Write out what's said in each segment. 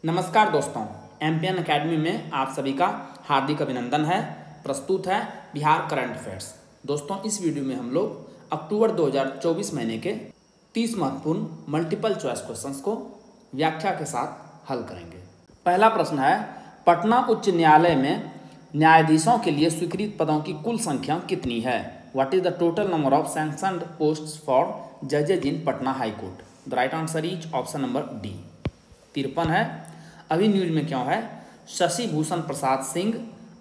नमस्कार दोस्तों, MPN academy में आप सभी का हार्दिक अभिनंदन है। प्रस्तुत है बिहार करंट अफेयर्स। दोस्तों, इस वीडियो में हम लोग अक्टूबर 2024 महीने के 30 महत्वपूर्ण मल्टीपल चॉइस क्वेश्चंस को व्याख्या के साथ हल करेंगे। पहला प्रश्न है, पटना उच्च न्यायालय में न्यायाधीशों के लिए स्वीकृत पदों की कुल संख्या कितनी है? What is the total number of sanctioned posts for जजेज in Patna high court? The right answer is option number D, 53 है। अभी न्यूज में क्यों है, शशि भूषण प्रसाद सिंह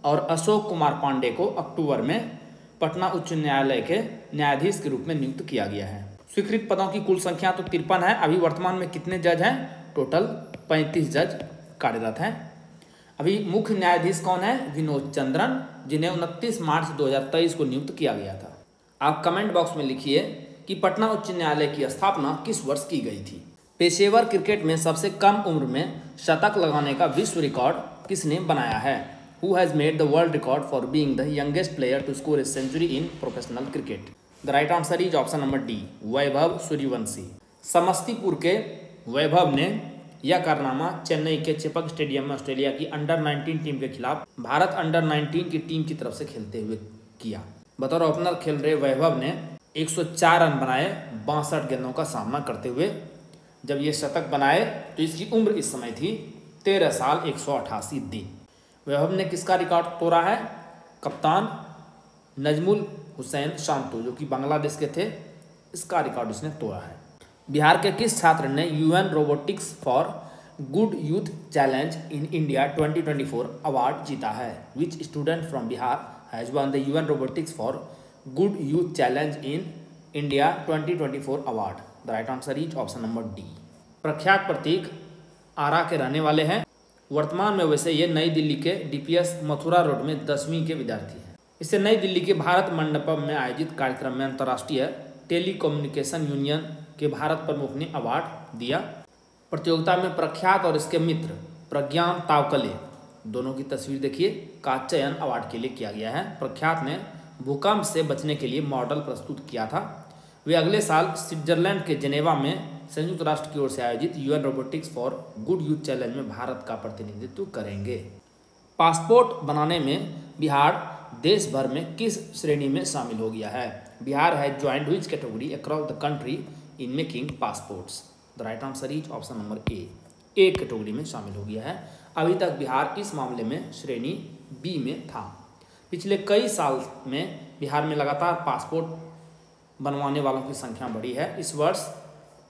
और अशोक कुमार पांडे को अक्टूबर में पटना उच्च न्यायालय के न्यायाधीश के रूप में नियुक्त किया गया है। स्वीकृत पदों की कुल संख्या तो 53 है। अभी वर्तमान में कितने जज हैं? टोटल 35 जज कार्यरत हैं। अभी मुख्य न्यायाधीश कौन है? विनोद चंद्रन, जिन्हें 29 मार्च 2023 को नियुक्त किया गया था। आप कमेंट बॉक्स में लिखिए कि पटना उच्च न्यायालय की स्थापना किस वर्ष की गई थी। पेशेवर क्रिकेट में सबसे कम उम्र में शतक लगाने का विश्व रिकॉर्ड किसने बनाया है? Who has made the world record for being the youngest player to score a century in professional cricket? The right answer is option number D, Vaibhav Suryavanshi. Samastipur के वैभव ने यह कारनामा चेन्नई के चेपक स्टेडियम में ऑस्ट्रेलिया की अंडर 19 टीम के खिलाफ भारत अंडर 19 की टीम की तरफ से खेलते हुए किया। बतौर ओपनर खेल रहे वैभव ने 104 रन बनाए 62 गेंदों का सामना करते हुए। जब ये शतक बनाए तो इसकी उम्र इस समय थी 13 साल 188 दिन। वैभव ने किसका रिकॉर्ड तोड़ा है? कप्तान नजमुल हुसैन शांतु, जो कि बांग्लादेश के थे, इसका रिकॉर्ड इसने तोड़ा है। बिहार के किस छात्र ने UN robotics for good youth challenge in India 2024 award जीता है? Which student from Bihar has won the UN robotics for good youth challenge in India 2024 award? The right answer is option number D. Prakhyat Pratik आरा के रहने वाले हैं। वर्तमान में वैसे ये नई दिल्ली के डीपीएस मथुरा रोड में 10वीं के विद्यार्थी हैं। इसे नई दिल्ली के भारत मंडपम में आयोजित कार्यक्रम में अंतर्राष्ट्रीय टेलीकम्युनिकेशन यूनियन के भारत प्रमुख ने अवार्ड दिया। प्रतियोगिता में प्रख्यात और इसके मित्र प्रज्ञान तावकले, दोनों की तस्वीर देखिए, का चयन अवार्ड के लिए किया गया है। प्रख्यात ने भूकंप से बचने के लिए मॉडल प्रस्तुत किया था। वे अगले साल स्विट्जरलैंड के जेनेवा में संयुक्त राष्ट्र की ओर से आयोजित UN robotics for good youth challenge में भारत का प्रतिनिधित्व करेंगे। पासपोर्ट बनाने में बिहार देश भर में किस श्रेणी में शामिल हो गया है? बिहार है joint which category across the country in making passports? The right answer is option number A category में शामिल हो गया है। अभी तक बिहार इस मामले में श्रेणी बी में था। पिछले कई साल में बिहार में लगातार पासपोर्ट बनवाने वालों की संख्या बढ़ी है। इस वर्ष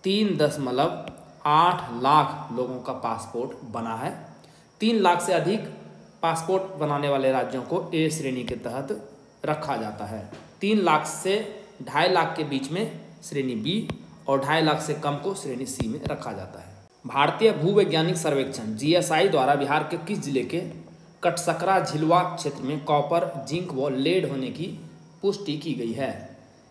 3.8 लाख लोगों का पासपोर्ट बना है। 3 लाख से अधिक पासपोर्ट बनाने वाले राज्यों को ए श्रेणी के तहत रखा जाता है। 3 लाख से 2.5 लाख के बीच में श्रेणी बी और 2.5 लाख से कम को श्रेणी सी में रखा जाता है। भारतीय भूवैज्ञानिक सर्वेक्षण जीएसआई द्वारा बिहार के किस जिले के कटसकरा झिलवा क्षेत्र में कॉपर, जिंक व लेड होने की पुष्टि की गई है?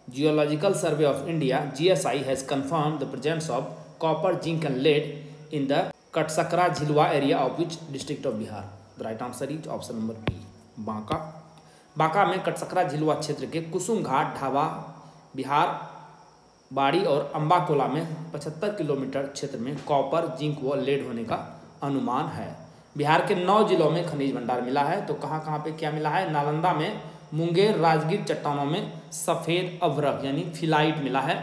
Geological Survey of India (GSI) has confirmed the presence of copper, zinc and lead in the Katsakra Jhilwa area of which district of Bihar? The right answer is option number B, Banka. Banka में कटसकरा झिलवा क्षेत्र के कुसुम घाट ढाबा बिहार बाड़ी और अम्बाकोला में 75 kilometre क्षेत्र में copper, zinc व lead होने का अनुमान है। बिहार के 9 जिलों में खनिज भंडार मिला है। तो कहाँ कहाँ पे क्या मिला है? नालंदा में मुंगेर राजगीर चट्टानों में सफ़ेद अभ्रक यानी फिलाइट मिला है।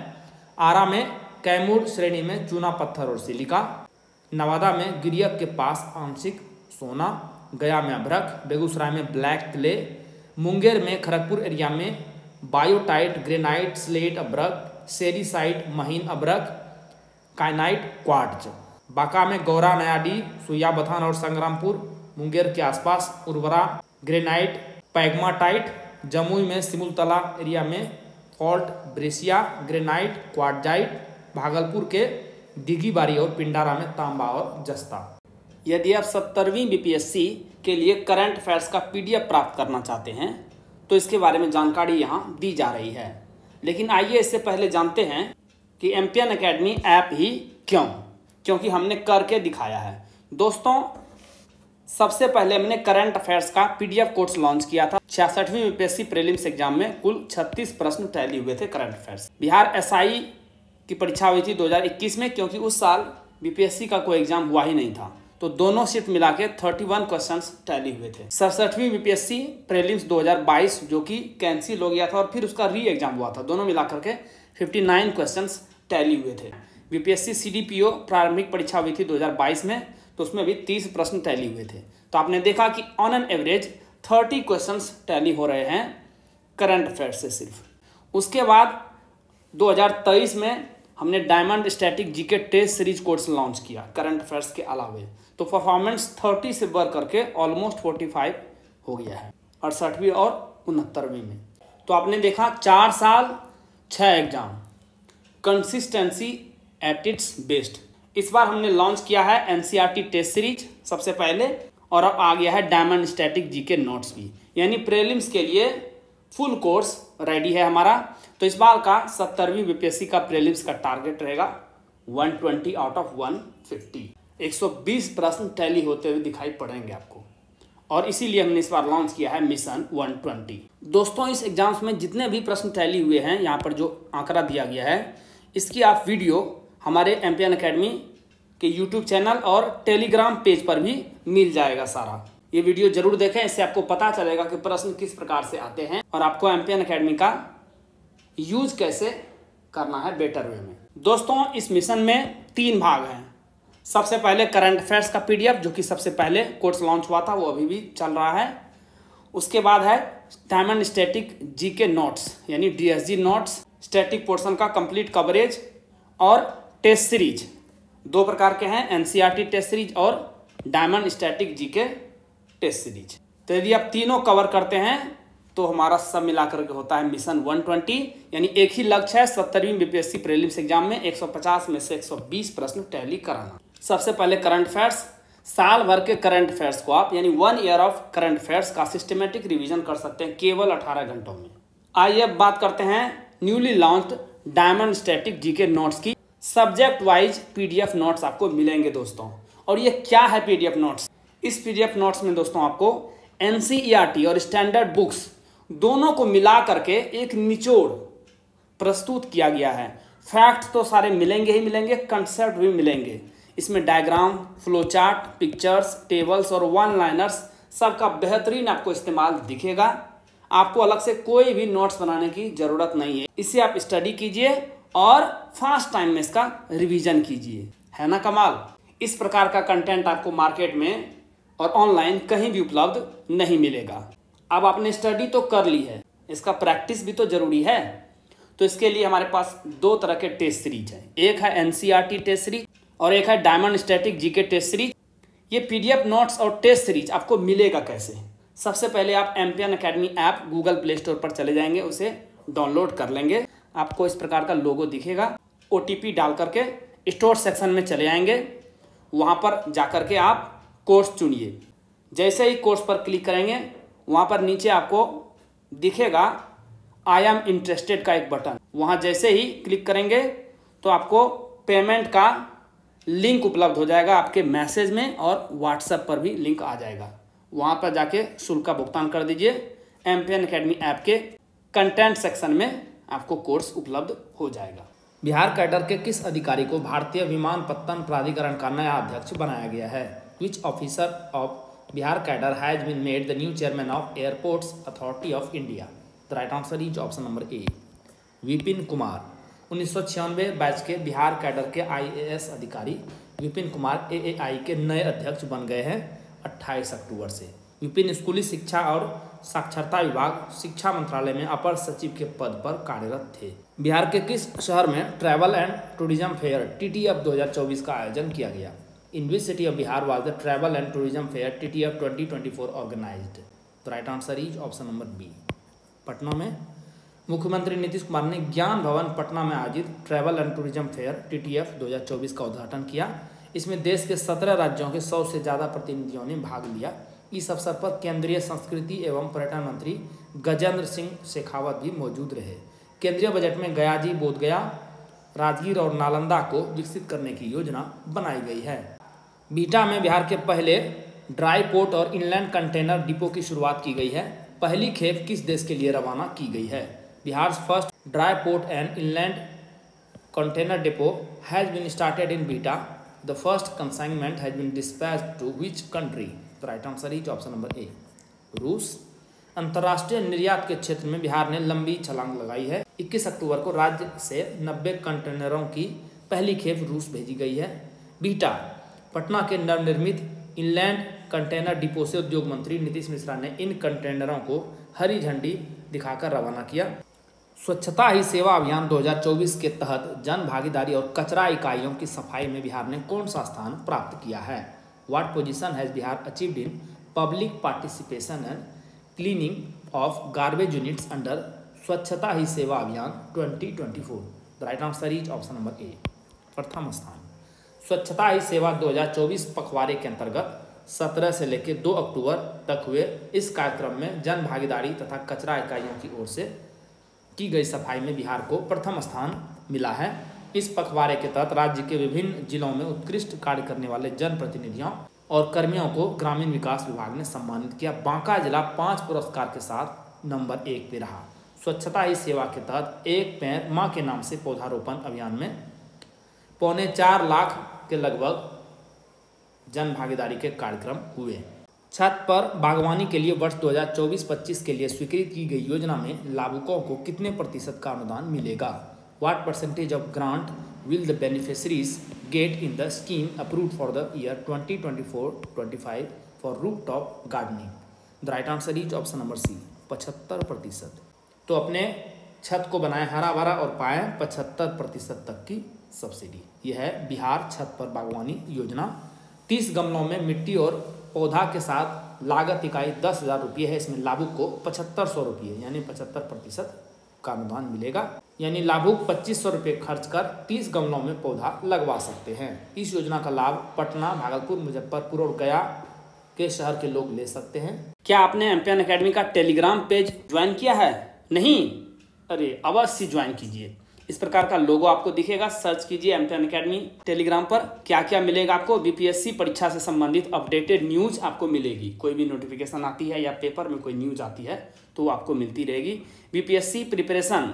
आरा में कैमूर श्रेणी में चूना पत्थर और सिलिका। नवादा में गिरियक के पास आंशिक सोना। गया में अभ्रक। बेगूसराय में ब्लैक क्ले। मुंगेर में खड़गपुर एरिया में बायोटाइट ग्रेनाइट स्लेट अभ्रक, सेरीसाइट महीन अभ्रक, काइनाइट क्वार्ट्ज। बांका में गौरा नयाडी, सुइया बथान और संग्रामपुर। मुंगेर के आसपास उर्वरा ग्रेनाइट पैग्माटाइट। जमुई में सिमुलतला एरिया में fault Brescia granite quartzite. Bhagalpur के दिघीबारी और पिंडारा में तांबा और जस्ता। यदि आप 70वीं बीपीएससी के लिए करंट अफेयर्स का पीडीएफ प्राप्त करना चाहते हैं तो इसके बारे में जानकारी यहाँ दी जा रही है। लेकिन आइए इससे पहले जानते हैं कि एमपीएन एकेडमी ऐप ही क्यों, क्योंकि हमने करके दिखाया है। दोस्तों, सबसे पहले हमने करंट अफेयर्स का पीडीएफ कोर्स लॉन्च किया था। 66वीं बीपीएससी प्रीलिम्स एग्जाम में कुल 36 प्रश्न टैली हुए थे करंट अफेयर्स। बिहार एसआई की परीक्षा हुई थी 2021 में, क्योंकि उस साल बीपीएससी का कोई एग्जाम हुआ ही नहीं था। तो दोनों शिफ्ट मिला के 31 क्वेश्चंस टैली हुए थे। 67वीं बीपीएससी प्रीलिम्स 2022 जो कि कैंसिल हो गया था और फिर उसका री एग्जाम हुआ था, दोनों मिलाकर के 59 क्वेश्चंस टैली हुए थे। बीपीएससी सीडीपीओ प्रारंभिक परीक्षा हुई थी 2022 में, तो उसमें भी 30 प्रश्न टैली हुए थे। तो आपने देखा कि on an average 30 questions tally हो रहे हैं करंट अफेयर्स से सिर्फ। उसके बाद 2023 में हमने diamond static GK test series course launch किया करंट अफेयर्स के अलावे, तो परफॉर्मेंस 30 से बढ़ करके ऑलमोस्ट 45 हो गया है 68वीं और 69वीं में। तो आपने देखा 4 साल 6 exam, consistency at its best. इस बार हमने लॉन्च किया है एनसीईआरटी टेस्ट सीरीज सबसे पहले, और अब आ गया है डायमंड स्टैटिक जीके नोट्स भी, यानी प्रीलिम्स के लिए फुल कोर्स रेडी है हमारा। तो इस बार का 70वीं बीपीएससी का प्रीलिम्स का टारगेट रहेगा 120 आउट ऑफ 150। 120 प्रश्न टैली होते हुए दिखाई पड़ेंगे आपको, और इसीलिए हमने इस बार लॉन्च किया है मिशन 120। दोस्तों इस एग्जाम्स में जितने भी प्रश्न टैली हुए हैं, यहाँ पर जो आंकड़ा दिया गया है, इसकी आप वीडियो हमारे एमपीएन अकेडमी के यूट्यूब चैनल और टेलीग्राम पेज पर भी मिल जाएगा सारा। ये वीडियो जरूर देखें, इससे आपको पता चलेगा कि प्रश्न किस प्रकार से आते हैं और आपको एमपीएन अकेडमी का यूज कैसे करना है बेटर वे में। दोस्तों इस मिशन में 3 भाग हैं। सबसे पहले करंट अफेयर्स का पीडीएफ जो कि सबसे पहले कोर्स लॉन्च हुआ था, वो अभी भी चल रहा है। उसके बाद है डायमंड स्टैटिक जीके नोट्स यानी डीएसजी नोट्स, स्टैटिक पोर्शन का कंप्लीट कवरेज, और टेस्ट सीरीज 2 प्रकार के हैं, एनसीईआरटी टेस्ट सीरीज और diamond static GK test series. तो यदि आप तीनों कवर करते हैं तो हमारा सब मिलाकर के होता है मिशन 120, यानी एक ही लक्ष्य है 70वीं बीपीएससी प्रीलिम्स एग्जाम में 150 में से 120 प्रश्न टैली कराना। सबसे पहले करंट अफेयर्स, साल भर के करंट अफेयर्स को आप यानी 1 ईयर ऑफ करंट अफेयर्स का सिस्टमेटिक रिवीजन कर सकते हैं केवल 18 घंटों में। आइए अब बात करते हैं newly launched diamond static GK notes की। सब्जेक्ट वाइज पीडीएफ नोट्स आपको मिलेंगे दोस्तों। और ये क्या है पीडीएफ नोट्स? इस पीडीएफ नोट्स में दोस्तों आपको एनसीईआरटी और स्टैंडर्ड बुक्स दोनों को मिला करके एक निचोड़ प्रस्तुत किया गया है। फैक्ट्स तो सारे मिलेंगे ही मिलेंगे, कंसेप्ट भी मिलेंगे। इसमें diagram, flow chart, pictures, tables और वन लाइनर्स सबका बेहतरीन आपको इस्तेमाल दिखेगा। आपको अलग से कोई भी नोट्स बनाने की जरूरत नहीं है। इसे आप स्टडी कीजिए और फास्ट टाइम में इसका रिवीजन कीजिए, है ना कमाल। इस प्रकार का कंटेंट आपको मार्केट में और ऑनलाइन कहीं भी उपलब्ध नहीं मिलेगा। अब आपने स्टडी तो कर ली है, इसका प्रैक्टिस भी तो जरूरी है। तो इसके लिए हमारे पास 2 तरह के टेस्ट सीरीज है, एक है एनसीईआरटी टेस्ट सीरीज और एक है diamond static GK test series. ये पीडीएफ नोट्स और टेस्ट सीरीज आपको मिलेगा कैसे? सबसे पहले आप MPN academy app Google Play Store पर चले जाएंगे, उसे डाउनलोड कर लेंगे। आपको इस प्रकार का लोगो दिखेगा, ओटीपी डाल करके स्टोर सेक्शन में चले आएंगे। वहाँ पर जाकर के आप कोर्स चुनिए। जैसे ही कोर्स पर क्लिक करेंगे, वहाँ पर नीचे आपको दिखेगा आई एम इंटरेस्टेड का एक बटन। वहाँ जैसे ही क्लिक करेंगे तो आपको पेमेंट का लिंक उपलब्ध हो जाएगा आपके मैसेज में, और व्हाट्सएप पर भी लिंक आ जाएगा। वहाँ पर जाके शुल्क का भुगतान कर दीजिए। एमपीएन अकेडमी ऐप के कंटेंट सेक्शन में आपको कोर्स उपलब्ध हो जाएगा। बिहार कैडर के किस अधिकारी को भारतीय विमानपत्तन प्राधिकरण का नया अध्यक्ष बनाया गया है? Which officer of Bihar cadre has been made the new chairman of Airports Authority of India? The right answer is option number A. Vipin Kumar 1996 batch के बिहार कैडर के आईएएस अधिकारी विपिन कुमार एएआई के नए अध्यक्ष बन गए हैं 28 अक्टूबर से। विपिन स्कूली शिक्षा और साक्षरता विभाग शिक्षा मंत्रालय में अपर सचिव के पद पर कार्यरत थे। बिहार के किस शहर में travel and tourism fair TTF 2024 का आयोजन किया गया? In which city of Bihar was the Travel and Tourism Fair TTF 2024 organized? The right answer is option number B. Patna में मुख्यमंत्री नीतीश कुमार ने ज्ञान भवन पटना में आयोजित travel and tourism fair TTF 2024 का उद्घाटन किया। इसमें देश के 17 राज्यों के 100 से ज़्यादा प्रतिनिधियों ने भाग लिया। इस अवसर पर केंद्रीय संस्कृति एवं पर्यटन मंत्री गजेंद्र सिंह शेखावत भी मौजूद रहे। केंद्रीय बजट में गयाजी, बोधगया, राजगीर और नालंदा को विकसित करने की योजना बनाई गई है। बीटा में बिहार के पहले ड्राई पोर्ट और इनलैंड कंटेनर डिपो की शुरुआत की गई है। पहली खेप किस देश के लिए रवाना की गई है? Bihar first dry port and inland container depot has been started in Bihta the first consignment has been dispatched to which country? The right answer is option number A, रूस। अंतर्राष्ट्रीय निर्यात के क्षेत्र में बिहार ने लंबी छलांग लगाई है। 21 अक्टूबर को राज्य से 90 कंटेनरों की पहली खेप रूस भेजी गई है। बीटा, पटना के नवनिर्मित इनलैंड कंटेनर डिपो से उद्योग मंत्री नीतीश मिश्रा ने इन कंटेनरों को हरी झंडी दिखाकर रवाना किया। स्वच्छता ही सेवा अभियान 2024 के तहत जन भागीदारी और कचरा इकाइयों की सफाई में बिहार ने कौन सा स्थान प्राप्त किया है? What position has Bihar achieved in public participation and cleaning of garbage units under स्वच्छता ही सेवा अभियान 2024? The right answer is option number ए, प्रथम स्थान। स्वच्छता ही सेवा 2024 पखवाड़े के अंतर्गत 17 से लेकर 2 अक्टूबर तक हुए इस कार्यक्रम में जन भागीदारी तथा कचरा इकाइयों की ओर से की गई सफाई में बिहार को प्रथम स्थान मिला है। इस पखवाड़े के तहत राज्य के विभिन्न जिलों में उत्कृष्ट कार्य करने वाले जनप्रतिनिधियों और कर्मियों को ग्रामीण विकास विभाग ने सम्मानित किया। बांका जिला 5 पुरस्कार के साथ नंबर 1 पे रहा। स्वच्छता ही सेवा के तहत एक पेड़ मां के नाम से पौधारोपण अभियान में 4.25 लाख के लगभग जन भागीदारी के कार्यक्रम हुए। छत पर बागवानी के लिए वर्ष 2024-25 के लिए स्वीकृत की गई योजना में लाभुकों को कितने प्रतिशत का अनुदान मिलेगा? What percentage of grant will the beneficiaries get in the scheme approved for the year 2024-25 for rooftop gardening? The right answer is option number C, 75%। तो अपने छत को बनाए हरा भरा और पाएँ 75% तक की सब्सिडी। यह है बिहार छत पर बागवानी योजना। 30 गमलों में मिट्टी और पौधा के साथ लागत इकाई 10,000 रुपये है। इसमें लाभुक को 7500 रुपये यानी 75% का अनुदान मिलेगा। यानी लाभुक 2500 रुपये खर्च कर 30 गमलों में पौधा लगवा सकते हैं। इस योजना का लाभ पटना, भागलपुर, मुजफ्फरपुर और गया के शहर के लोग ले सकते हैं। क्या आपने एमपीएन एकेडमी का टेलीग्राम पेज ज्वाइन किया है? नहीं? अरे अवश्य ज्वाइन कीजिए। इस प्रकार का लोगो आपको दिखेगा, सर्च कीजिए एमपीएन एकेडमी टेलीग्राम पर। क्या क्या मिलेगा आपको? बीपीएससी परीक्षा से संबंधित अपडेटेड न्यूज आपको मिलेगी। कोई भी नोटिफिकेशन आती है या पेपर में कोई न्यूज आती है तो वो आपको मिलती रहेगी। बीपीएससी प्रिपरेशन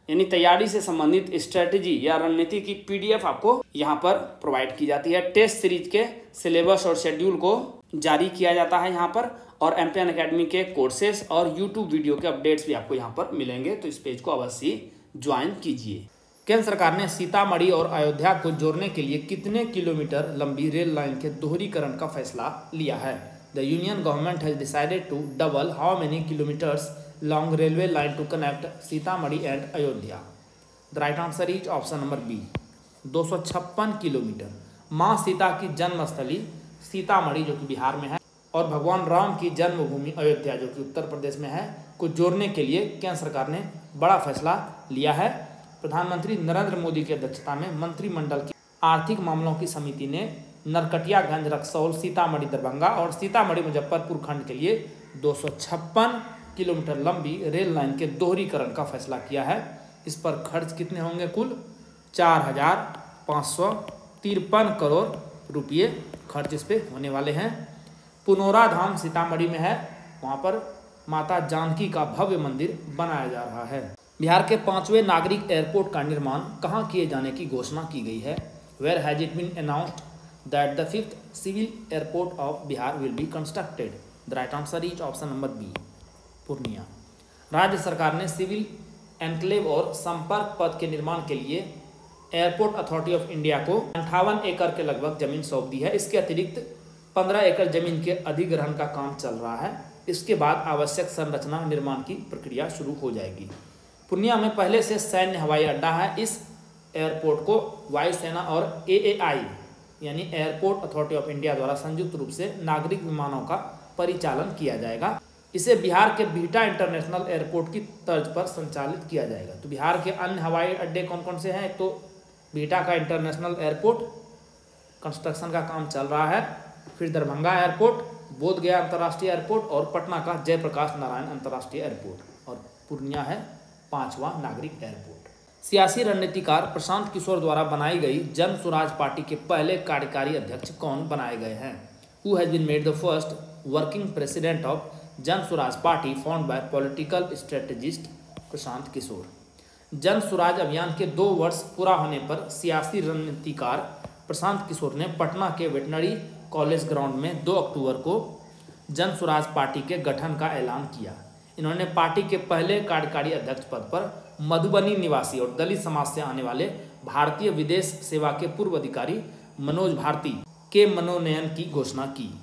यानी तैयारी से संबंधित स्ट्रेटेजी या रणनीति की पीडीएफ आपको यहाँ पर प्रोवाइड की जाती है। टेस्ट सीरीज के सिलेबस और शेड्यूल को जारी किया जाता है यहाँ पर, और एमपीएन एकेडमी के कोर्सेस और यूट्यूब वीडियो के अपडेट्स भी आपको यहाँ पर मिलेंगे। तो इस पेज को अवश्य ज्वाइन कीजिए। केंद्र सरकार ने सीतामढ़ी और अयोध्या को जोड़ने के लिए कितने किलोमीटर लंबी रेल लाइन के दोहरीकरण का फैसला लिया है? The union government has decided to double how many kilometres long railway line to connect Sitamarhi and Ayodhya? The right answer is option number B, 256 kilometre. माँ सीता की जन्मस्थली सीतामढ़ी जो कि बिहार में है और भगवान राम की जन्मभूमि अयोध्या जो कि उत्तर प्रदेश में है को जोड़ने के लिए केंद्र सरकार ने बड़ा फैसला लिया है। प्रधानमंत्री नरेंद्र मोदी की अध्यक्षता में मंत्रिमंडल की आर्थिक मामलों की समिति ने नरकटियागंज, रक्सौल, सीतामढ़ी दरभंगा और सीतामढ़ी मुजफ्फरपुर खंड के लिए 256 किलोमीटर लंबी रेल लाइन के दोहरीकरण का फैसला किया है। इस पर खर्च कितने होंगे? कुल 4,553 करोड़ रुपये खर्च इस पे होने वाले हैं। पुनौरा धाम सीतामढ़ी में है, वहाँ पर माता जानकी का भव्य मंदिर बनाया जा रहा है। बिहार के 5वें नागरिक एयरपोर्ट का निर्माण कहाँ किए जाने की घोषणा की गई है? Where has it been announced that the 5th civil airport of Bihar will be constructed? The right answer is option number B, Purnia. राज्य सरकार ने सिविल एनक्लेव और संपर्क पथ के निर्माण के लिए एयरपोर्ट अथॉरिटी ऑफ इंडिया को 58 एकड़ के लगभग जमीन सौंप दी है। इसके अतिरिक्त 15 एकड़ जमीन के अधिग्रहण का काम चल रहा है। इसके बाद आवश्यक संरचना निर्माण की प्रक्रिया शुरू हो जाएगी। पूर्णिया में पहले से सैन्य हवाई अड्डा है। इस एयरपोर्ट को वायुसेना और AAI यानी एयरपोर्ट अथॉरिटी ऑफ इंडिया द्वारा संयुक्त रूप से नागरिक विमानों का परिचालन किया जाएगा। इसे बिहार के बिहटा इंटरनेशनल एयरपोर्ट की तर्ज पर संचालित किया जाएगा। तो बिहार के अन्य हवाई अड्डे कौन कौन से हैं? एक तो बिहटा का इंटरनेशनल एयरपोर्ट कंस्ट्रक्शन का काम चल रहा है, फिर दरभंगा एयरपोर्ट, बोधगया अंतर्राष्ट्रीय एयरपोर्ट और पटना का जयप्रकाश नारायण अंतर्राष्ट्रीय एयरपोर्ट, और पूर्णिया है 5वां नागरिक एयरपोर्ट। सियासी रणनीतिकार प्रशांत किशोर द्वारा बनाई गई जन स्वराज पार्टी के पहले कार्यकारी अध्यक्ष कौन बनाए गए हैं? Who has been made the first working president of Jan Suraaj party found by political strategist Prashant Kishor? Jan Suraaj अभियान के 2 वर्ष पूरा होने पर सियासी रणनीतिकार प्रशांत किशोर ने पटना के वेटनरी कॉलेज ग्राउंड में 2 अक्टूबर को जन स्वराज पार्टी के गठन का ऐलान किया। इन्होंने पार्टी के पहले कार्यकारी अध्यक्ष पद पर मधुबनी निवासी और दलित समाज से आने वाले भारतीय विदेश सेवा के पूर्व अधिकारी मनोज भारती के मनोनयन की घोषणा की।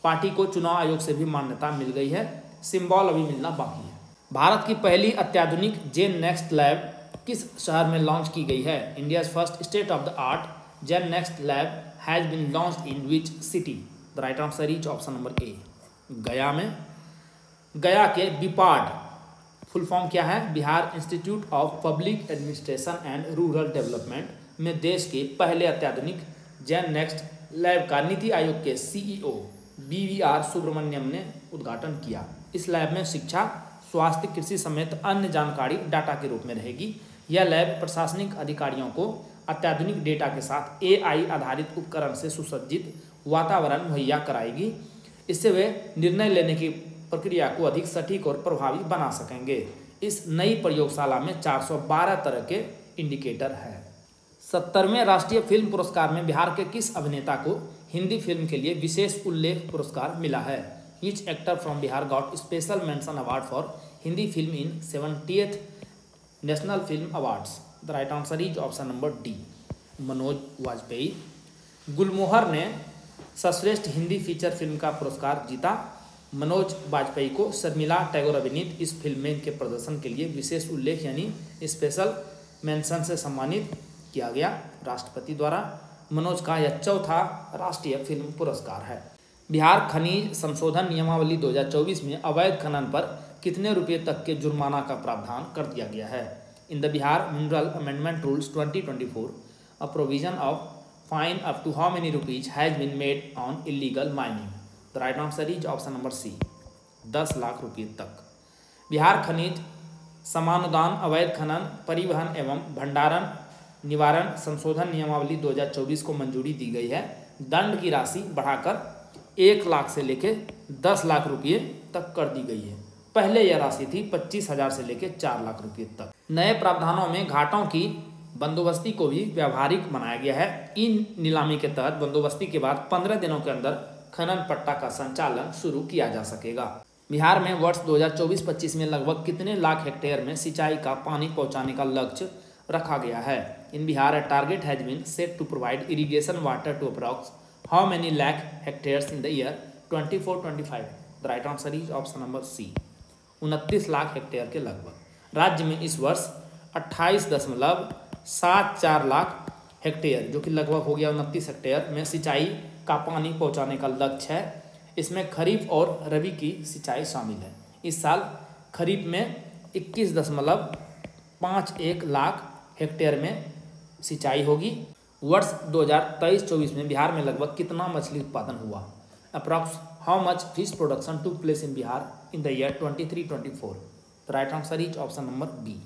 पार्टी को चुनाव आयोग से भी मान्यता मिल गई है, सिंबल अभी मिलना बाकी है। भारत की पहली अत्याधुनिक जेन नेक्स्ट लैब किस शहर में लॉन्च की गई है? India's first state of the art gen next lab has been launched in which city? The right answer is option number A, Gaya में। गया के बिपाड फुल फॉर्म क्या है? Bihar institute of public administration and rural development में देश के पहले अत्याधुनिक जेन next lab का नीति आयोग के सीईओ BVR सुब्रमण्यम ने उद्घाटन किया। इस लैब में शिक्षा, स्वास्थ्य, कृषि समेत अन्य जानकारी डाटा के रूप में रहेगी। यह लैब प्रशासनिक अधिकारियों को अत्याधुनिक डेटा के साथ AI आधारित उपकरण से सुसज्जित वातावरण मुहैया कराएगी। इससे वे निर्णय लेने की प्रक्रिया को अधिक सटीक और प्रभावी बना सकेंगे। इस नई प्रयोगशाला में 412 तरह के इंडिकेटर हैं। 70वें राष्ट्रीय फिल्म पुरस्कार में बिहार के किस अभिनेता को हिंदी फिल्म के लिए विशेष उल्लेख पुरस्कार मिला है? Which actor from Bihar got special mention award for Hindi film in 70th National Film Awards? The right answer is option number D, Manoj Vajpayee. गुलमोहर ने सर्वश्रेष्ठ हिंदी फीचर फिल्म का पुरस्कार जीता। मनोज वाजपेयी को शर्मिला टैगोर अभिनीत इस फिल्म में इनके प्रदर्शन के लिए विशेष उल्लेख यानी स्पेशल मेंशन से सम्मानित किया गया राष्ट्रपति द्वारा। मनोज का यह चौथा राष्ट्रीय फिल्म पुरस्कार है। बिहार खनिज संशोधन नियमावली 2024 में अवैध खनन पर कितने रुपये तक के जुर्माना का प्रावधान कर दिया गया है? In the Bihar mineral amendment rules 2024 a provision of fine up to how many rupees has been made on illegal mining? The right answer is option number C, 10 lakh रुपये तक। बिहार खनिज समानुदान अवैध खनन परिवहन एवं भंडारण निवारण संशोधन नियमावली 2024 को मंजूरी दी गई है। दंड की राशि बढ़ाकर 1 लाख से लेकर 10 लाख रुपये तक कर दी गई है। पहले यह राशि थी 25,000 से लेकर 4 लाख रुपये तक। नए प्रावधानों में घाटों की बंदोबस्ती को भी व्यावहारिक बनाया गया है। इन नीलामी के तहत बंदोबस्ती के बाद 15 दिनों के अंदर खनन पट्टा का संचालन शुरू किया जा सकेगा। बिहार में वर्ष 2024-25 में लगभग कितने लाख हेक्टेयर में सिंचाई का पानी पहुंचाने का लक्ष्य रखा गया है? इन Bihar a target has been set to provide irrigation water to approx how many lakh hectares in the year 24-25? The right answer is option number C, 29 lakh hectare के लगभग। राज्य में इस वर्ष 28.74 लाख हेक्टेयर जो कि लगभग हो गया 29 हेक्टेयर में सिंचाई का पानी पहुंचाने का लक्ष्य है। इसमें खरीफ और रबी की सिंचाई शामिल है। इस साल खरीफ में 21.51 लाख हेक्टेयर में सिंचाई होगी। वर्ष 2023-24 में बिहार में लगभग कितना मछली उत्पादन हुआ? Approx how much fish production took place in Bihar in the year 23-24? The right answer is option number B,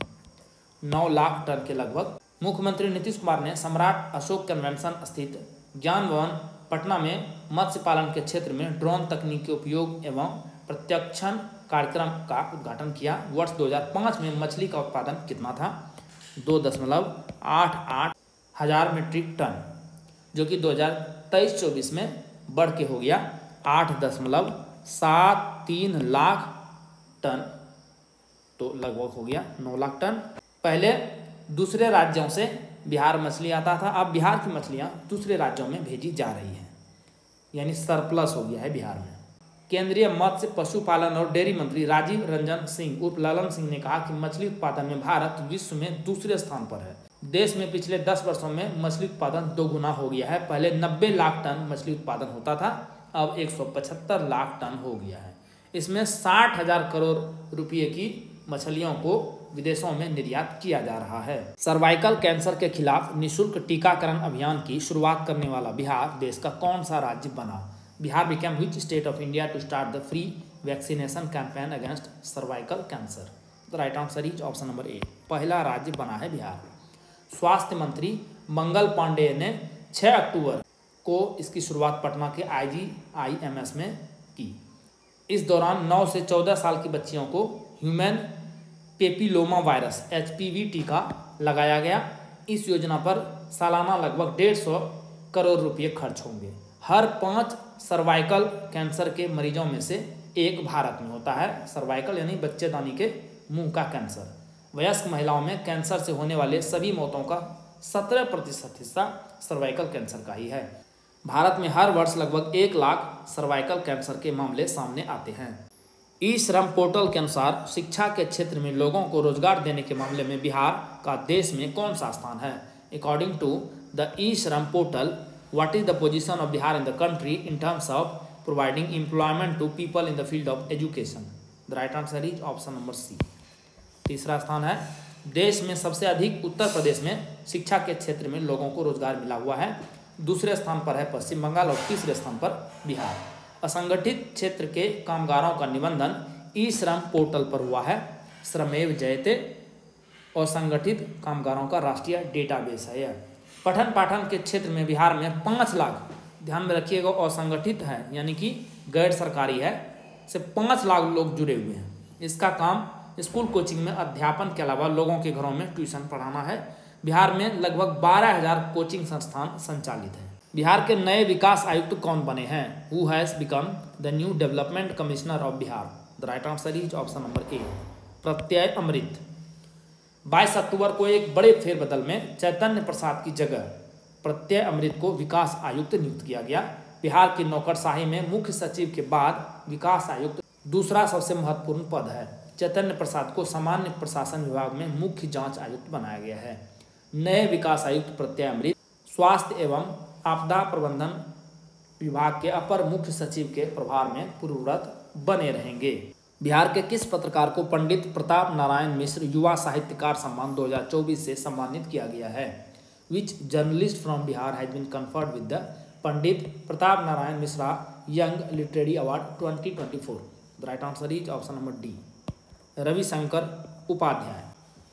9 lakh ton के लगभग। मुख्यमंत्री नीतीश कुमार ने सम्राट अशोक कन्वेंशन स्थित ज्ञान भवन पटना में मत्स्य पालन के क्षेत्र में ड्रोन तकनीक के उपयोग एवं प्रत्यक्षण कार्यक्रम का उद्घाटन किया। वर्ष 2005 में मछली का उत्पादन कितना था? 2.88 हजार मीट्रिक टन जो कि 2023-24 में बढ़ के हो गया 8.73 लाख टन, तो लगभग हो गया 9 लाख टन। पहले दूसरे राज्यों से बिहार मछली आता था, अब बिहार की मछलियां दूसरे राज्यों में भेजी जा रही हैं, यानी सरप्लस हो गया है बिहार में। केंद्रीय मत्स्य पशुपालन और डेयरी मंत्री राजीव रंजन सिंह उर्फ ललन सिंह ने कहा कि मछली उत्पादन में भारत विश्व में दूसरे स्थान पर है। देश में पिछले 10 वर्षों में मछली उत्पादन 2 गुना हो गया है। पहले 90 लाख टन मछली उत्पादन होता था, अब 175 लाख टन हो गया है। इसमें 60,000 करोड़ रुपये की मछलियों को विदेशों में निर्यात किया जा रहा है। सर्वाइकल कैंसर के खिलाफ निःशुल्क टीकाकरण अभियान की शुरुआत करने वाला बिहार देश का कौन सा राज्य बना? Bihar became which state of India to start the free vaccination campaign against cervical cancer? The right answer is option number A, पहला राज्य बना है बिहार। स्वास्थ्य मंत्री मंगल पांडेय ने 6 अक्टूबर को इसकी शुरुआत पटना के IGIMS में की। इस दौरान 9 से 14 साल की बच्चियों को ह्यूमन पेपिलोमा वायरस HPV टीका लगाया गया। इस योजना पर सालाना लगभग 150 करोड़ रुपये खर्च होंगे। हर 5 सर्वाइकल कैंसर के मरीजों में से एक भारत में होता है। सर्वाइकल यानी बच्चेदानी के मुंह का कैंसर। वयस्क महिलाओं में कैंसर से होने वाले सभी मौतों का 17% हिस्सा सर्वाइकल कैंसर का ही है। भारत में हर वर्ष लगभग 1 लाख सर्वाइकल कैंसर के मामले सामने आते हैं। ई श्रम पोर्टल के अनुसार शिक्षा के क्षेत्र में लोगों को रोजगार देने के मामले में बिहार का देश में कौन सा स्थान है? According to the E Shram portal, what is the position of Bihar in the country in terms of providing employment to people in the field of education? The right answer is option number C. तीसरा स्थान है, देश में सबसे अधिक उत्तर प्रदेश में शिक्षा के क्षेत्र में लोगों को रोजगार मिला हुआ है। दूसरे स्थान पर है पश्चिम बंगाल और तीसरे स्थान पर बिहार। असंगठित क्षेत्र के कामगारों का निबंधन ई श्रम पोर्टल पर हुआ है। श्रमेव जयते और संगठित कामगारों का राष्ट्रीय डेटाबेस है यह। पठन पाठन के क्षेत्र में बिहार में 5 लाख, ध्यान में रखिएगा, असंगठित है यानी कि गैर सरकारी है, से 5 लाख लोग जुड़े हुए हैं। इसका काम स्कूल कोचिंग में अध्यापन के अलावा लोगों के घरों में ट्यूशन पढ़ाना है। बिहार में लगभग 12,000 कोचिंग संस्थान संचालित हैं। बिहार के नए विकास आयुक्त कौन बने हैं? Who has become the new development commissioner of Bihar? The right answer is option number ए, प्रत्यय अमृत। 22 अक्टूबर को एक बड़े फेरबदल में चैतन्य प्रसाद की जगह प्रत्यय अमृत को विकास आयुक्त नियुक्त किया गया। बिहार की नौकरशाही में मुख्य सचिव के बाद विकास आयुक्त दूसरा सबसे महत्वपूर्ण पद है। चैतन्य प्रसाद को सामान्य प्रशासन विभाग में मुख्य जांच आयुक्त बनाया गया है। नए विकास आयुक्त प्रत्यय अमृत स्वास्थ्य एवं आपदा प्रबंधन विभाग के अपर मुख्य सचिव के प्रभार में पूर्ववत बने रहेंगे। बिहार के किस पत्रकार को पंडित प्रताप नारायण मिश्र युवा साहित्यकार सम्मान 2024 से सम्मानित किया गया है? Which journalist from Bihar has been conferred with the Pandit Pratap Narayan Mishra young literary award 2024? The right answer is option number D, Ravishankar Upadhyay.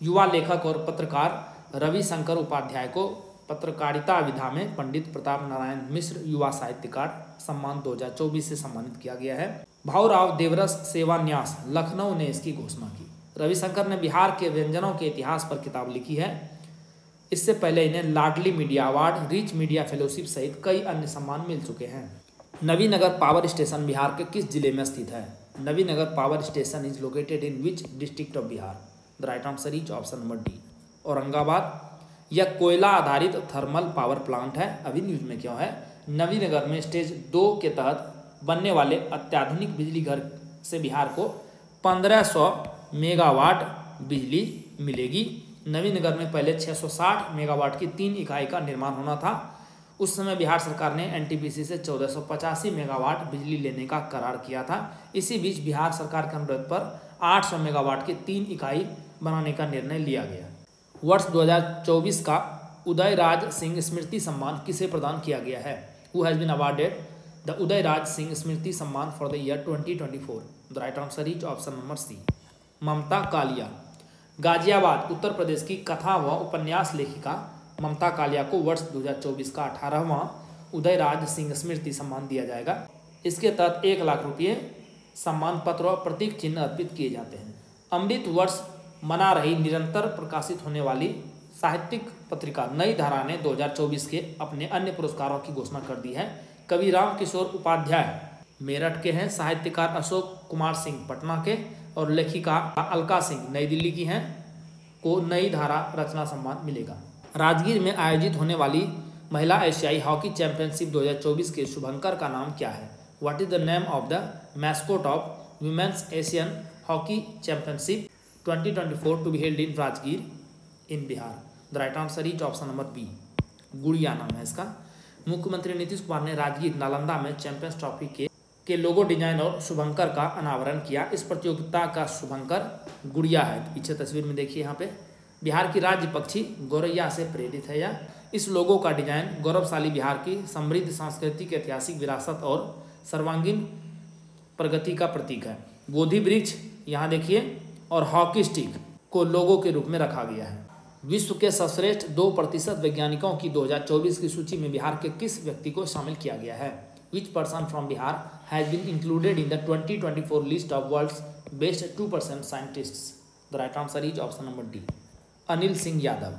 युवा लेखक और पत्रकार रविशंकर उपाध्याय को पत्रकारिता विधा में पंडित प्रताप नारायण मिश्र युवा साहित्यकार सम्मान 2024 से सम्मानित किया गया है। भाऊराव देवरस सेवान्यास लखनऊ ने इसकी घोषणा की। रविशंकर ने बिहार के व्यंजनों के इतिहास पर किताब लिखी है। इससे पहले इन्हें Laadli media award, REACH media fellowship सहित कई अन्य सम्मान मिल चुके हैं। नवीनगर पावर स्टेशन बिहार के किस जिले में स्थित है? Nabinagar power station is located in which district of Bihar? The right answer is option number D, Aurangabad. यह कोयला आधारित थर्मल पावर प्लांट है। अभी न्यूज में क्यों है? नवीनगर में स्टेज 2 के तहत बनने वाले अत्याधुनिक बिजली घर से बिहार को 1500 मेगावाट बिजली मिलेगी। नवीनगर में पहले 660 मेगावाट की 3 इकाई का निर्माण होना था। उस समय बिहार सरकार ने एनटीपीसी से 1485 मेगावाट बिजली लेने का करार किया था। इसी बीच बिहार सरकार के अनुरोध पर 800 मेगावाट की 3 इकाई बनाने का निर्णय लिया गया। वर्ष 2024 का उदयराज सिंह स्मृति सम्मान किसे प्रदान किया गया है? Who has been awarded the Udayraj Singh Smriti Samman for the year 2024? The right answer is option number C, Mamta Kalia. Ghaziabad Uttar Pradesh की कथा व उपन्यास लेखिका ममता कालिया को वर्ष 2024 का 18वां उदयराज सिंह स्मृति सम्मान दिया जाएगा। इसके तहत 1 लाख रुपये सम्मान पत्र और प्रतीक चिन्ह अर्पित किए जाते हैं। अमृत वर्ष मना रही निरंतर प्रकाशित होने वाली साहित्यिक पत्रिका नई धारा ने 2024 के अपने अन्य पुरस्कारों की घोषणा कर दी है। कवि राम किशोर उपाध्याय मेरठ के हैं, साहित्यकार अशोक कुमार सिंह पटना के और लेखिका अलका सिंह नई दिल्ली की हैं को नई धारा रचना सम्मान मिलेगा। राजगीर में आयोजित होने वाली महिला एशियाई हॉकी चैंपियनशिप 2024 के शुभंकर का नाम क्या है? What is the name of the mascot of women's Asian hockey championship 2024 to be held in Rajgir in Bihar? The right answer is option number B, Gudiya नाम है इसका। मुख्यमंत्री नीतीश कुमार ने राजगीर नालंदा में चैंपियंस ट्रॉफी के लोगो डिजाइन और शुभंकर का अनावरण किया। इस प्रतियोगिता का शुभंकर गुड़िया है। पीछे तस्वीर में देखिए, यहाँ पे बिहार की राज्य पक्षी गौरैया से प्रेरित है यह। इस लोगो का डिजाइन गौरवशाली बिहार की समृद्ध सांस्कृतिक ऐतिहासिक विरासत और सर्वांगीण प्रगति का प्रतीक है। बोधि वृक्ष यहाँ देखिए और हॉकी स्टिक को लोगो के रूप में रखा गया है। विश्व के सर्वश्रेष्ठ 2% वैज्ञानिकों की 2024 की सूची में बिहार के किस व्यक्ति को शामिल किया गया है? Which person from Bihar has been included in the 2024 list of world's best 2% scientists? The right answer is option number D, Anil Singh Yadav.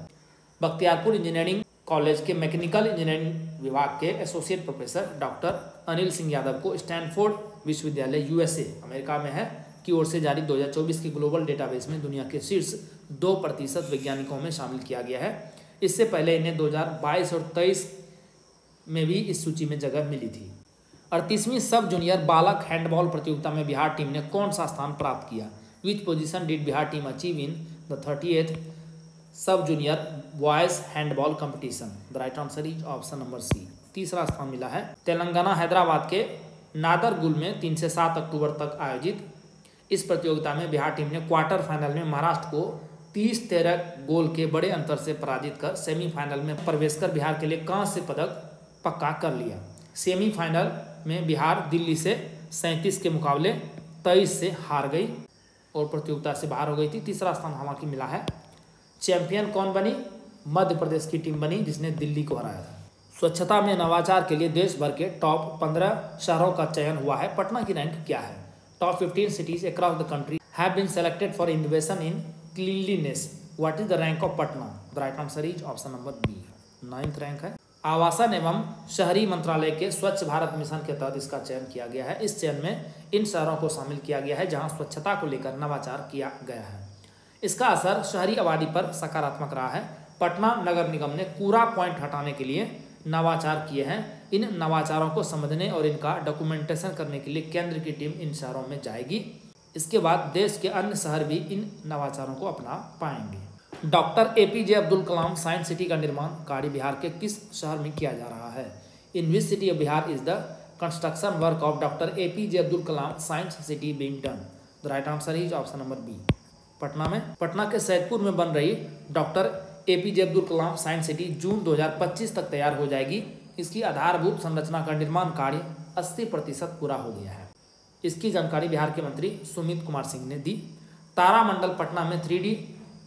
Bakhtiyarpur engineering college के मैकेनिकल इंजीनियरिंग विभाग के associate professor doctor Anil Singh Yadav को स्टैनफोर्ड विश्वविद्यालय यूएसए अमेरिका में है की ओर से जारी 2024 के ग्लोबल डेटाबेस में दुनिया के शीर्ष 2% वैज्ञानिकों में शामिल किया गया है। इससे पहले इन्हें 2022 और 23 में भी इस सूची में जगह मिली थी। 38वीं सब जूनियर बालक हैंडबॉल प्रतियोगिता में बिहार टीम ने कौन सा स्थान प्राप्त किया? Which position did Bihar team achieve in the 38th sub junior boys handball competition? The right answer is option number C. तीसरा स्थान मिला है तेलंगाना हैदराबाद के नादरगुल में 3 से 7 अक्टूबर तक आयोजित इस प्रतियोगिता में बिहार टीम ने क्वार्टर फाइनल में महाराष्ट्र को 30-13 गोल के बड़े अंतर से पराजित कर सेमीफाइनल में प्रवेश कर बिहार के लिए कांस्य पदक पक्का कर लिया। सेमीफाइनल में बिहार दिल्ली से 37 के मुकाबले 23 से हार गई और प्रतियोगिता से बाहर हो गई थी। तीसरा स्थान हमारा मिला है। चैंपियन कौन बनी? मध्य प्रदेश की टीम बनी जिसने दिल्ली को हराया था। स्वच्छता में नवाचार के लिए देश भर के टॉप 15 शहरों का चयन हुआ है। पटना की रैंक क्या है? Top 15 cities across the country have been selected for innovation in cleanliness. What is the rank of Patna? The right answer is option number B. 9th rank है। आवासन एवं शहरी मंत्रालय के स्वच्छ भारत मिशन के तहत इसका चयन किया गया है। इस चयन में इन शहरों को शामिल किया गया है जहां स्वच्छता को लेकर नवाचार किया गया है। इसका असर शहरी आबादी पर सकारात्मक रहा है। पटना नगर निगम ने कूड़ा पॉइंट हटाने के लिए नवाचार किए हैं। इन नवाचारों को समझने और इनका डॉक्यूमेंटेशन करने के लिए केंद्र की टीम इन शहरों में जाएगी। इसके बाद देश के अन्य शहर भी इन नवाचारों को अपना पाएंगे। Doctor APJ Abdul Kalam science city का निर्माण कार्य बिहार के किस शहर में किया जा रहा है? In which city of Bihar is the construction work of doctor APJ Abdul Kalam science city being done? The right answer is option number B. Patna में। पटना के सैदपुर में बन रही doctor APJ Abdul Kalam science city June 2025 तक तैयार हो जाएगी। इसकी आधारभूत संरचना का निर्माण कार्य 80% पूरा हो गया है। इसकी जानकारी बिहार के मंत्री सुमित कुमार सिंह ने दी। तारामंडल पटना में 3D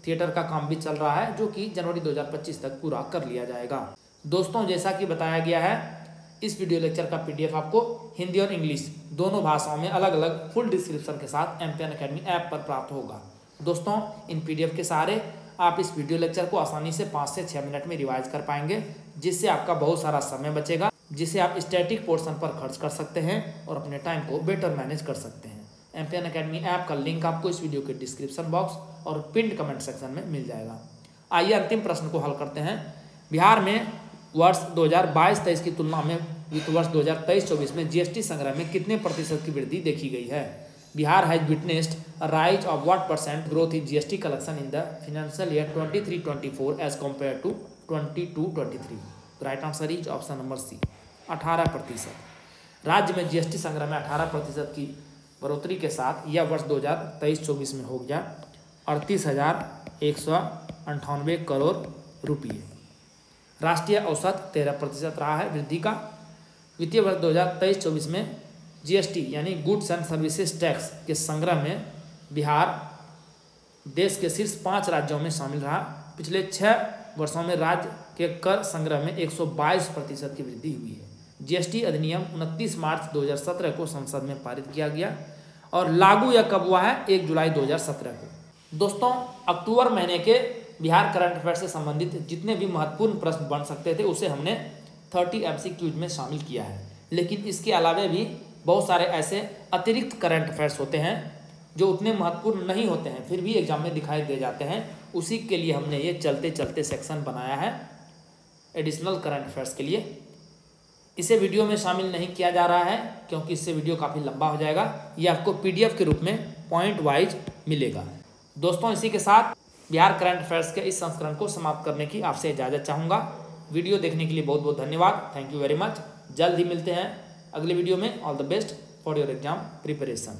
थिएटर का काम भी चल रहा है जो कि जनवरी 2025 तक पूरा कर लिया जाएगा। दोस्तों, जैसा कि बताया गया है इस वीडियो लेक्चर का PDF आपको हिंदी और इंग्लिश दोनों भाषाओं में अलग अलग फुल डिस्क्रिप्शन के साथ एमपीएन अकेडमी ऐप पर प्राप्त होगा। दोस्तों, इन PDF के सहारे आप इस वीडियो लेक्चर को आसानी से 5 से 6 मिनट में रिवाइज कर पाएंगे, जिससे आपका बहुत सारा समय बचेगा, जिसे आप स्टैटिक पोर्शन पर खर्च कर सकते हैं और अपने टाइम को बेटर मैनेज कर सकते हैं। एमपीएन अकेडमी ऐप का लिंक आपको इस वीडियो के डिस्क्रिप्शन बॉक्स और पिन्ड कमेंट सेक्शन में मिल जाएगा। आइए अंतिम प्रश्न को हल करते हैं। बिहार में वर्ष 2022-23 की तुलना में वित्त वर्ष 2023-24 में GST संग्रह में कितने प्रतिशत की वृद्धि देखी गई है? Bihar has witnessed a rise of what % growth in GST collection in the financial year 23-24 as compared to 22-23? The right answer is option number C, 18%। राज्य में GST संग्रह में 18% की बढ़ोतरी के साथ यह वर्ष 2023-24 में हो गया 38,198 करोड़ रुपये। राष्ट्रीय औसत 13% रहा है वृद्धि का। वित्तीय वर्ष 2023-24 में GST यानी गुड्स एंड सर्विसेज टैक्स के संग्रह में बिहार देश के शीर्ष 5 राज्यों में शामिल रहा। पिछले 6 वर्षों में राज्य के कर संग्रह में 122% की वृद्धि हुई है। GST अधिनियम 29 मार्च 2017 को संसद में पारित किया गया और लागू यह कब हुआ है? 1 जुलाई 2017 को। दोस्तों, अक्टूबर महीने के बिहार करंट अफेयर से संबंधित जितने भी महत्वपूर्ण प्रश्न बन सकते थे उसे हमने 30 MCQs में शामिल किया है। लेकिन इसके अलावा भी बहुत सारे ऐसे अतिरिक्त करंट अफेयर्स होते हैं जो उतने महत्वपूर्ण नहीं होते हैं फिर भी एग्जाम में दिखाई दे जाते हैं। उसी के लिए हमने ये चलते चलते सेक्शन बनाया है एडिशनल करंट अफेयर्स के लिए। इसे वीडियो में शामिल नहीं किया जा रहा है क्योंकि इससे वीडियो काफ़ी लंबा हो जाएगा। ये आपको PDF के रूप में पॉइंट वाइज मिलेगा। दोस्तों, इसी के साथ बिहार करंट अफेयर्स के इस संस्करण को समाप्त करने की आपसे इजाज़त चाहूँगा। वीडियो देखने के लिए बहुत बहुत धन्यवाद। Thank you very much. जल्द ही मिलते हैं अगले वीडियो में। All the best for your exam preparation.